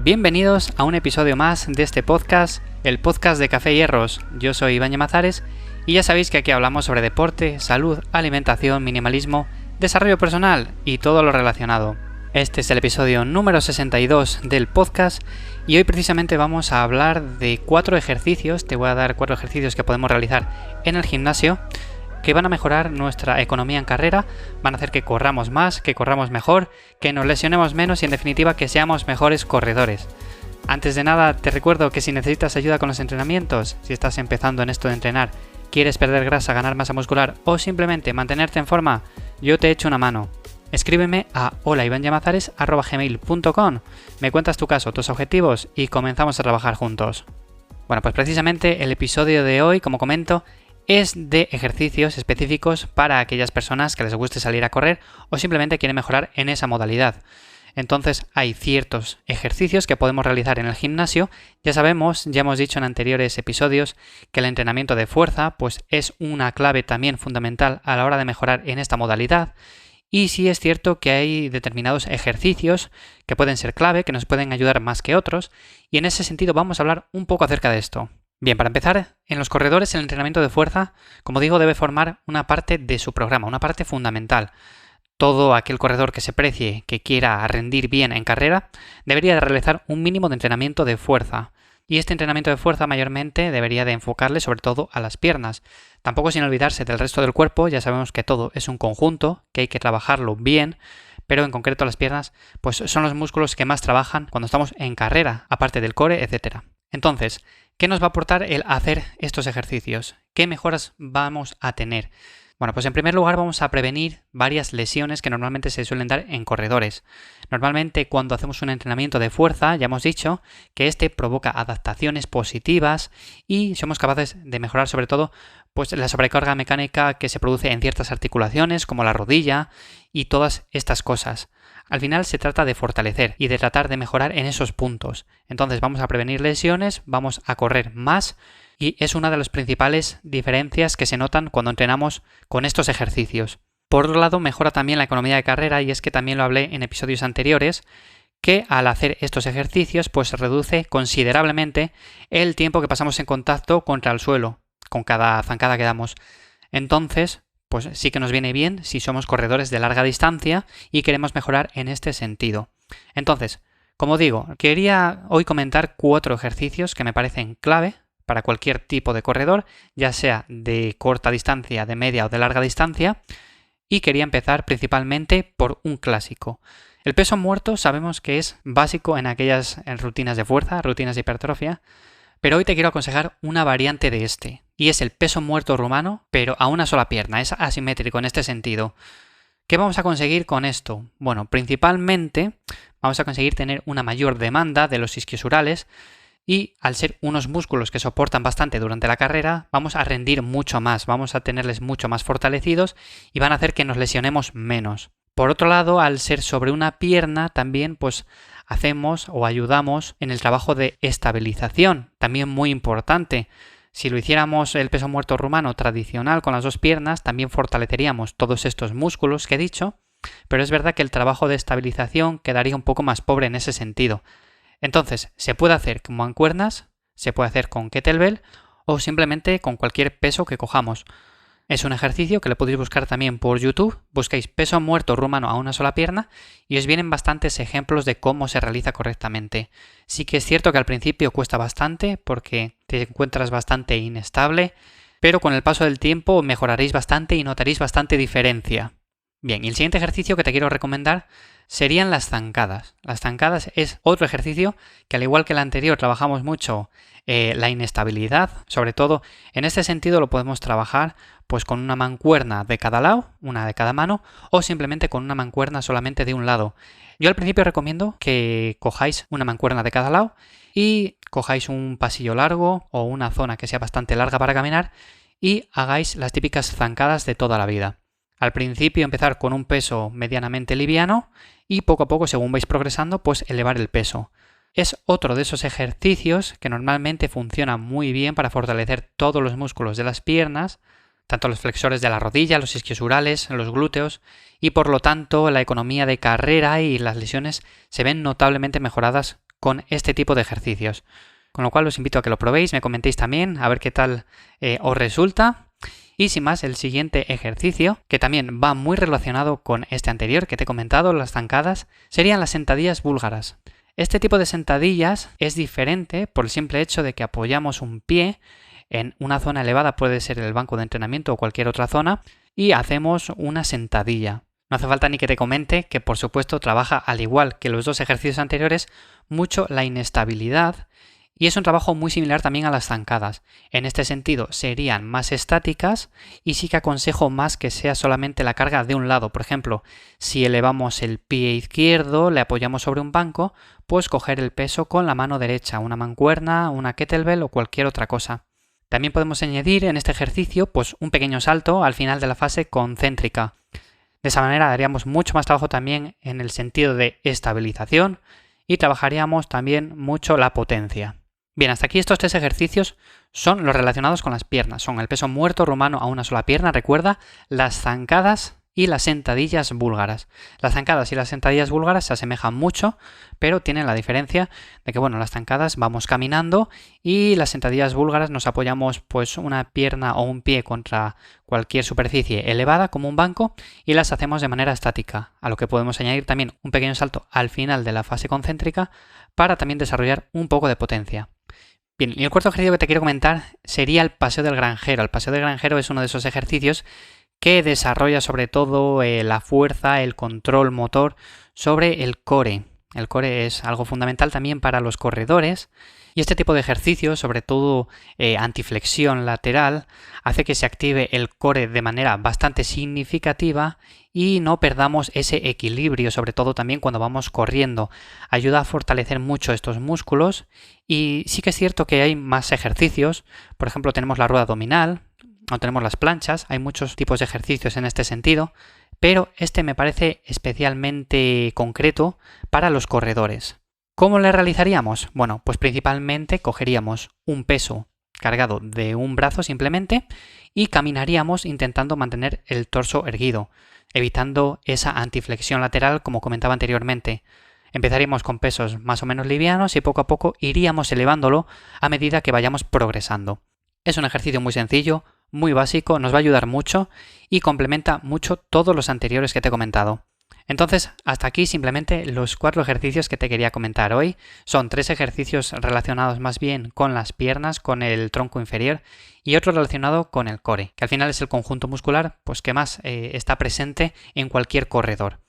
Bienvenidos a un episodio más de este podcast, el podcast de Café y Hierros. Yo soy Iván Llamazares y ya sabéis que aquí hablamos sobre deporte, salud, alimentación, minimalismo, desarrollo personal y todo lo relacionado. Este es el episodio número 62 del podcast y hoy precisamente vamos a hablar de 4 ejercicios. Te voy a dar 4 ejercicios que podemos realizar en el gimnasio que van a mejorar nuestra economía en carrera, van a hacer que corramos más, que corramos mejor, que nos lesionemos menos y en definitiva que seamos mejores corredores. Antes de nada te recuerdo que si necesitas ayuda con los entrenamientos, si estás empezando en esto de entrenar, quieres perder grasa, ganar masa muscular o simplemente mantenerte en forma, yo te echo una mano. Escríbeme a holaivanyamazares@gmail.com, me cuentas tu caso, tus objetivos y comenzamos a trabajar juntos. Bueno, pues precisamente el episodio de hoy, como comento, es de ejercicios específicos para aquellas personas que les guste salir a correr o simplemente quieren mejorar en esa modalidad. Entonces hay ciertos ejercicios que podemos realizar en el gimnasio. Ya sabemos, ya hemos dicho en anteriores episodios que el entrenamiento de fuerza pues es una clave también fundamental a la hora de mejorar en esta modalidad. Y sí es cierto que hay determinados ejercicios que pueden ser clave, que nos pueden ayudar más que otros, y en ese sentido vamos a hablar un poco acerca de esto. Bien, para empezar, en los corredores el entrenamiento de fuerza, como digo, debe formar una parte de su programa, una parte fundamental. Todo aquel corredor que se precie, que quiera rendir bien en carrera, debería de realizar un mínimo de entrenamiento de fuerza. Y este entrenamiento de fuerza mayormente debería de enfocarle sobre todo a las piernas. Tampoco sin olvidarse del resto del cuerpo, ya sabemos que todo es un conjunto, que hay que trabajarlo bien, pero en concreto las piernas pues son los músculos que más trabajan cuando estamos en carrera, aparte del core, etc. Entonces, ¿qué nos va a aportar el hacer estos ejercicios? ¿Qué mejoras vamos a tener? Bueno, pues en primer lugar vamos a prevenir varias lesiones que normalmente se suelen dar en corredores. Normalmente cuando hacemos un entrenamiento de fuerza, ya hemos dicho que este provoca adaptaciones positivas y somos capaces de mejorar sobre todo pues la sobrecarga mecánica que se produce en ciertas articulaciones como la rodilla y todas estas cosas. Al final se trata de fortalecer y de tratar de mejorar en esos puntos. Entonces vamos a prevenir lesiones, vamos a correr más y es una de las principales diferencias que se notan cuando entrenamos con estos ejercicios. Por otro lado, mejora también la economía de carrera y es que también lo hablé en episodios anteriores, que al hacer estos ejercicios pues reduce considerablemente el tiempo que pasamos en contacto contra el suelo, con cada zancada que damos. Entonces, pues sí que nos viene bien si somos corredores de larga distancia y queremos mejorar en este sentido. Entonces, como digo, quería hoy comentar 4 ejercicios que me parecen clave para cualquier tipo de corredor, ya sea de corta distancia, de media o de larga distancia, y quería empezar principalmente por un clásico. El peso muerto sabemos que es básico en aquellas rutinas de fuerza, rutinas de hipertrofia, pero hoy te quiero aconsejar una variante de este, y es el peso muerto rumano, pero a una sola pierna, es asimétrico en este sentido. ¿Qué vamos a conseguir con esto? Bueno, principalmente vamos a conseguir tener una mayor demanda de los isquiosurales y al ser unos músculos que soportan bastante durante la carrera, vamos a rendir mucho más, vamos a tenerles mucho más fortalecidos y van a hacer que nos lesionemos menos. Por otro lado, al ser sobre una pierna, también pues hacemos o ayudamos en el trabajo de estabilización, también muy importante. Si lo hiciéramos el peso muerto rumano tradicional con las 2 piernas, también fortaleceríamos todos estos músculos que he dicho, pero es verdad que el trabajo de estabilización quedaría un poco más pobre en ese sentido. Entonces, se puede hacer con mancuernas, se puede hacer con kettlebell o simplemente con cualquier peso que cojamos. Es un ejercicio que lo podéis buscar también por YouTube, buscáis peso muerto rumano a una sola pierna y os vienen bastantes ejemplos de cómo se realiza correctamente. Sí que es cierto que al principio cuesta bastante porque te encuentras bastante inestable, pero con el paso del tiempo mejoraréis bastante y notaréis bastante diferencia. Bien, y el siguiente ejercicio que te quiero recomendar serían las zancadas. Las zancadas es otro ejercicio que al igual que el anterior trabajamos mucho la inestabilidad, sobre todo en este sentido lo podemos trabajar pues con una mancuerna de cada lado, una de cada mano, o simplemente con una mancuerna solamente de un lado. Yo al principio recomiendo que cojáis una mancuerna de cada lado y cojáis un pasillo largo o una zona que sea bastante larga para caminar y hagáis las típicas zancadas de toda la vida. Al principio empezar con un peso medianamente liviano y poco a poco, según vais progresando, pues elevar el peso. Es otro de esos ejercicios que normalmente funciona muy bien para fortalecer todos los músculos de las piernas, tanto los flexores de la rodilla, los isquiosurales, los glúteos, y por lo tanto la economía de carrera y las lesiones se ven notablemente mejoradas con este tipo de ejercicios. Con lo cual os invito a que lo probéis, me comentéis también a ver qué tal os resulta. Y sin más, el siguiente ejercicio, que también va muy relacionado con este anterior que te he comentado, las zancadas, serían las sentadillas búlgaras. Este tipo de sentadillas es diferente por el simple hecho de que apoyamos un pie en una zona elevada, puede ser el banco de entrenamiento o cualquier otra zona, y hacemos una sentadilla. No hace falta ni que te comente que por supuesto trabaja, al igual que los dos ejercicios anteriores, mucho la inestabilidad. Y es un trabajo muy similar también a las zancadas. En este sentido serían más estáticas y sí que aconsejo más que sea solamente la carga de un lado. Por ejemplo, si elevamos el pie izquierdo, le apoyamos sobre un banco, pues coger el peso con la mano derecha, una mancuerna, una kettlebell o cualquier otra cosa. También podemos añadir en este ejercicio pues un pequeño salto al final de la fase concéntrica. De esa manera daríamos mucho más trabajo también en el sentido de estabilización y trabajaríamos también mucho la potencia. Bien, hasta aquí estos tres ejercicios son los relacionados con las piernas. Son el peso muerto rumano a una sola pierna, recuerda, las zancadas y las sentadillas búlgaras. Las zancadas y las sentadillas búlgaras se asemejan mucho, pero tienen la diferencia de que, bueno, las zancadas vamos caminando y las sentadillas búlgaras nos apoyamos pues una pierna o un pie contra cualquier superficie elevada como un banco y las hacemos de manera estática, a lo que podemos añadir también un pequeño salto al final de la fase concéntrica para también desarrollar un poco de potencia. Bien, y el cuarto ejercicio que te quiero comentar sería el paseo del granjero. El paseo del granjero es uno de esos ejercicios que desarrolla sobre todo la fuerza, el control motor sobre el core. El core es algo fundamental también para los corredores y este tipo de ejercicios, sobre todo antiflexión lateral, hace que se active el core de manera bastante significativa y no perdamos ese equilibrio, sobre todo también cuando vamos corriendo. Ayuda a fortalecer mucho estos músculos y sí que es cierto que hay más ejercicios. Por ejemplo, tenemos la rueda abdominal o tenemos las planchas. Hay muchos tipos de ejercicios en este sentido, pero este me parece especialmente concreto para los corredores. ¿Cómo le realizaríamos? Bueno, pues principalmente cogeríamos un peso cargado de un brazo simplemente y caminaríamos intentando mantener el torso erguido, evitando esa antiflexión lateral como comentaba anteriormente. Empezaríamos con pesos más o menos livianos y poco a poco iríamos elevándolo a medida que vayamos progresando. Es un ejercicio muy sencillo, muy básico, nos va a ayudar mucho y complementa mucho todos los anteriores que te he comentado. Entonces, hasta aquí simplemente los 4 ejercicios que te quería comentar hoy. Son 3 ejercicios relacionados más bien con las piernas, con el tronco inferior, y otro relacionado con el core, que al final es el conjunto muscular pues que más está presente en cualquier corredor.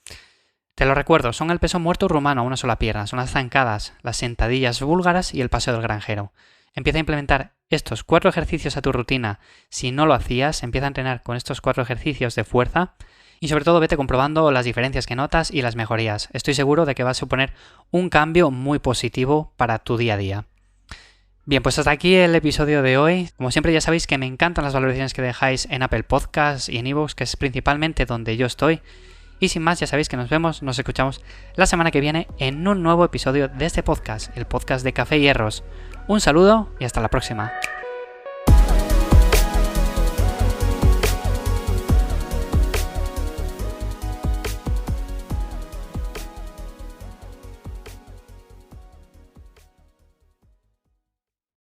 Te lo recuerdo, son el peso muerto rumano a una sola pierna, son las zancadas, las sentadillas búlgaras y el paseo del granjero. Empieza a implementar estos 4 ejercicios a tu rutina. Si no lo hacías, empieza a entrenar con estos 4 ejercicios de fuerza y sobre todo vete comprobando las diferencias que notas y las mejorías. Estoy seguro de que va a suponer un cambio muy positivo para tu día a día. Bien, pues hasta aquí el episodio de hoy. Como siempre ya sabéis que me encantan las valoraciones que dejáis en Apple Podcasts y en iVoox, que es principalmente donde yo estoy. Y sin más, ya sabéis que nos escuchamos la semana que viene en un nuevo episodio de este podcast, el podcast de Café y Hierros. Un saludo y hasta la próxima.